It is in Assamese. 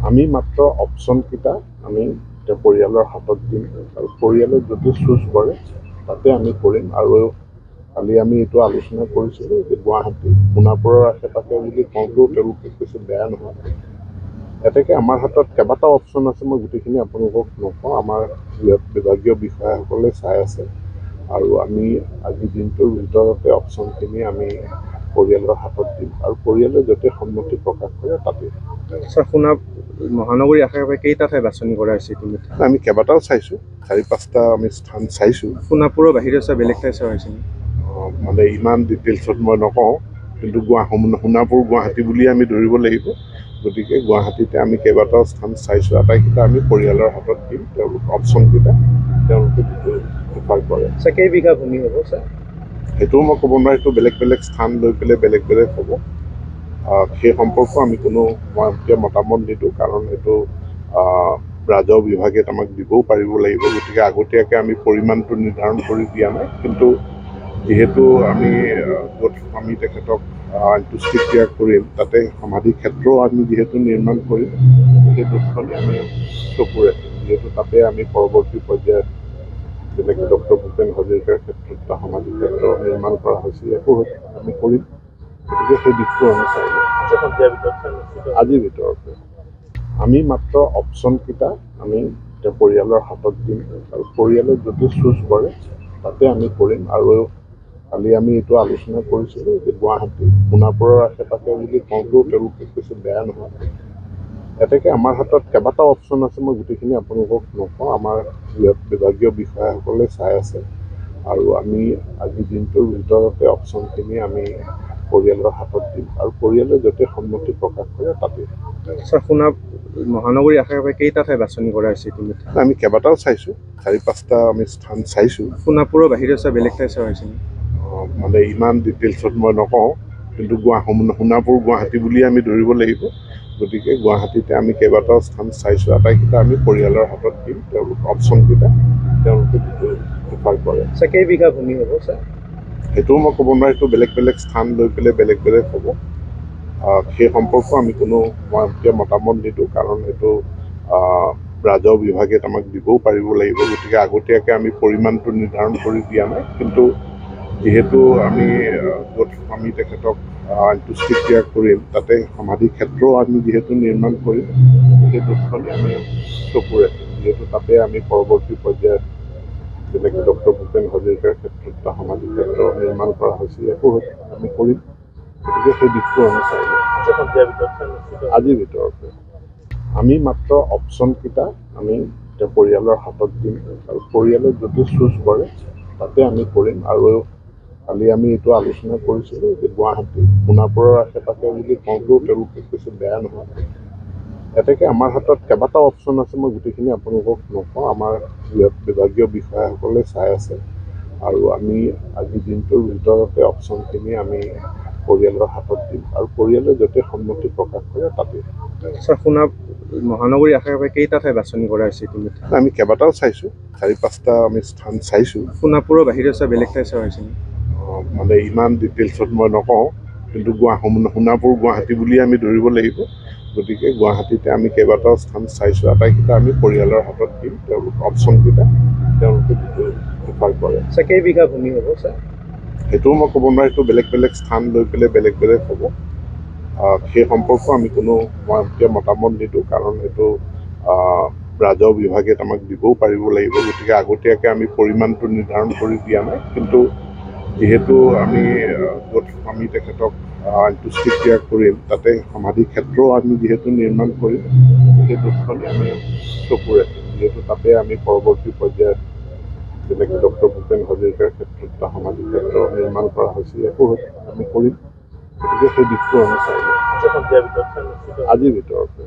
আমি মাত্ৰ অপশ্যনকেইটা আমি পৰিয়ালৰ হাতত দিম আৰু পৰিয়ালে যদি চুজ কৰে তাতে আমি কৰিম। আৰু কালি আমি এইটো আলোচনা কৰিছিলোঁ যে গুৱাহাটী সোণাপুৰৰ আশে পাশে বুলি কওঁতেও তেওঁলোকে কিছু বেয়া নহয়। এতেকে আমাৰ হাতত কেইবাটাও অপশ্যন আছে, মই গোটেইখিনি আপোনালোকক নকওঁ। আমাৰ বিভাগীয় বিষয়াসকলে চাই আছে আৰু আমি আজি দিনটোৰ ভিতৰতে অপশ্যনখিনি আমি পৰিয়ালৰ হাতত দিম আৰু পৰিয়ালে য'তে সন্মতি প্ৰকাশ কৰে তাতে। মহানগৰীৰ আশে পাশে কেইটা ঠাই বাছনি কৰা হৈছে ইতিমধ্যে? আমি কেইবাটাও চাইছোঁ, 4-5টা আমি স্থান চাইছোঁ। সোণাপুৰৰ বাহিৰে বেলেগ ঠাই চোৱা হৈছে? মানে ইমান ডিটেইলছত মই নকওঁ, কিন্তু সোণাপুৰ গুৱাহাটী বুলি আমি ধৰিব লাগিব। গতিকে গুৱাহাটীতে আমি কেইবাটাও স্থান চাইছোঁ, আটাইকেইটা আমি পৰিয়ালৰ হাতত দিম। তেওঁলোক অপশ্যনকেইটা তেওঁলোকে প্ৰিফাৰ কৰে। কেইবিঘা ভূমি হ'ব ছাৰ? সেইটোও মই ক'ব নোৱাৰোঁ, সেইটো বেলেগ বেলেগ স্থান লৈ পেলাই বেলেগ বেলেগ হ'ব। সেই সম্পৰ্কে আমি কোনো মতামত নিদিওঁ, কাৰণ সেইটো ৰাজহ বিভাগে আমাক দিবও পাৰিব লাগিব। গতিকে আগতীয়াকৈ আমি পৰিমাণটো নিৰ্ধাৰণ কৰি দিয়া নাই, কিন্তু যিহেতু আমি তেখেতক আন্তঃক্ৰিয়া কৰিম, তাতে সমাধি ক্ষেত্ৰও আমি যিহেতু নিৰ্মাণ কৰিম, সেই দুখনে আমি চকু ৰাখিম। যিহেতু তাতে আমি পৰৱৰ্তী পৰ্যায়ত যেনেকৈ ডক্টৰ ভূপেন হাজৰিকাৰ ক্ষেত্ৰত এটা সমাধি ক্ষেত্ৰ নিৰ্মাণ কৰা হৈছে, একো আমি কৰিম। গতিকে সেই দিশটো আমি চাই লওঁ আজিৰ ভিতৰতে। আমি মাত্ৰ অপশ্যনকেইটা আমি পৰিয়ালৰ হাতত দিম আৰু পৰিয়ালে যদি চুজ কৰে তাতে আমি কৰিম। আৰু কালি আমি এইটো আলোচনা কৰিছিলোঁ যে গুৱাহাটী সোণাপুৰৰ আশে পাশে বুলি কওঁতেও তেওঁলোকে কিছু বেয়া নহয়। এতেকে আমাৰ হাতত কেইবাটাও অপশ্যন আছে, মই গোটেইখিনি আপোনালোকক নকওঁ। আমাৰ বিভাগীয় বিষয়াসকলে চাই আছে আৰু আমি আজি দিনটোৰ ভিতৰতে অপশ্যনখিনি আমি পৰিয়ালৰ হাতত দিম আৰু পৰিয়ালে য'তে সন্মতি প্ৰকাশ কৰে তাতে। মহানগৰীৰ আশে পাশে কেইটা ঠাই বাছনি কৰা হৈছে ইতিমধ্যে? আমি কেইবাটাও চাইছোঁ, 4-5টা আমি স্থান চাইছোঁ। সোণাপুৰৰ বাহিৰে বেলেগ ঠাই চোৱা হৈছে? মানে ইমান ডিটেইলছত মই নকওঁ, কিন্তু সোণাপুৰ গুৱাহাটী বুলি আমি ধৰিব লাগিব। গতিকে গুৱাহাটীতে আমি কেইবাটাও স্থান চাইছোঁ, আটাইকেইটা আমি পৰিয়ালৰ হাতত দিম। তেওঁলোক অপশ্যনকেইটা তেওঁলোকে প্ৰিফাৰ কৰে। কেইবিঘা ভূমি হ'ব ছাৰ? সেইটোও মই ক'ব নোৱাৰোঁ, সেইটো বেলেগ বেলেগ স্থান লৈ পেলাই বেলেগ বেলেগ হ'ব। সেই সম্পৰ্কে আমি কোনো মতামত নিদিওঁ, কাৰণ সেইটো ৰাজহ বিভাগে আমাক দিবও পাৰিব লাগিব। গতিকে আগতীয়াকৈ আমি পৰিমাণটো নিৰ্ধাৰণ কৰি দিয়া নাই, কিন্তু যিহেতু আমি তেখেতক আন্তঃক্ৰিয়া কৰিম, তাতে সমাধি ক্ষেত্ৰও আমি যিহেতু নিৰ্মাণ কৰিম, সেই দুখনে আমি চকু ৰাখিম। যিহেতু তাতে আমি পৰৱৰ্তী পৰ্যায়ত যেনেকৈ ডক্টৰ ভূপেন হাজৰিকাৰ ক্ষেত্ৰত এটা সমাধি ক্ষেত্ৰ নিৰ্মাণ কৰা হৈছে, একো আমি কৰিম। গতিকে সেই দিশটো আমি চাই লওঁ আজিৰ ভিতৰতে। আমি মাত্ৰ অপশ্যনকেইটা আমি পৰিয়ালৰ হাতত দিম আৰু পৰিয়ালে যদি চুজ কৰে তাতে আমি কৰিম। আৰু কালি আমি এইটো আলোচনা কৰিছিলোঁ যে গুৱাহাটী সোণাপুৰৰ আশে পাশে বুলি কওঁতেও তেওঁলোকে কিছু বেয়া নহয়। এতেকে আমাৰ হাতত কেইবাটাও অপশ্যন আছে, মই গোটেইখিনি আপোনালোকক নকওঁ। আমাৰ বিভাগীয় বিষয়াসকলে চাই আছে আৰু আমি আজি দিনটোৰ ভিতৰতে অপশ্যনখিনি আমি পৰিয়ালৰ হাতত দিম আৰু পৰিয়ালে য'তে সন্মতি প্ৰকাশ কৰে তাতে। মহানগৰীৰ আশে পাশে কেইটা ঠাই বাছনি কৰা হৈছে ইতিমধ্যে? আমি কেইবাটাও চাইছোঁ, 4-5টা আমি স্থান চাইছোঁ। সোণাপুৰৰ বাহিৰে বেলেগ ঠাই চোৱা হৈছে? মানে ইমান ডিটেইলছত মই নকওঁ, কিন্তু সোণাপুৰ গুৱাহাটী বুলি আমি ধৰিব লাগিব। গতিকে গুৱাহাটীতে আমি কেইবাটাও স্থান চাইছোঁ, আটাইকেইটা আমি পৰিয়ালৰ হাতত দিম। তেওঁলোক অপশ্যনকেইটা তেওঁলোকে প্ৰিফাৰ কৰে। কেইবিঘা ভূমি হ'ব ছাৰ? সেইটোও মই ক'ব নোৱাৰোঁ, সেইটো বেলেগ বেলেগ স্থান লৈ পেলাই বেলেগ বেলেগ হ'ব। সেই সম্পৰ্কে আমি কোনো মতামত নিদিওঁ, কাৰণ সেইটো ৰাজহ বিভাগে আমাক দিবও পাৰিব লাগিব। গতিকে আগতীয়াকৈ আমি পৰিমাণটো নিৰ্ধাৰণ কৰি দিয়া নাই, কিন্তু যিহেতু আমি তেখেতক আন্তঃক্ৰিয়া কৰিম, তাতে সমাধি ক্ষেত্ৰও আমি যিহেতু নিৰ্মাণ কৰিম, সেই দুখনে আমি চকু ৰাখিম। যিহেতু তাতে আমি পৰৱৰ্তী পৰ্যায়ত যেনেকৈ ডক্টৰ ভূপেন হাজৰিকাৰ ক্ষেত্ৰত এটা সমাধি ক্ষেত্ৰ নিৰ্মাণ কৰা হৈছে, একো আমি কৰিম। গতিকে সেই দিশটো আমি চাই লওঁ আজিৰ ভিতৰতে।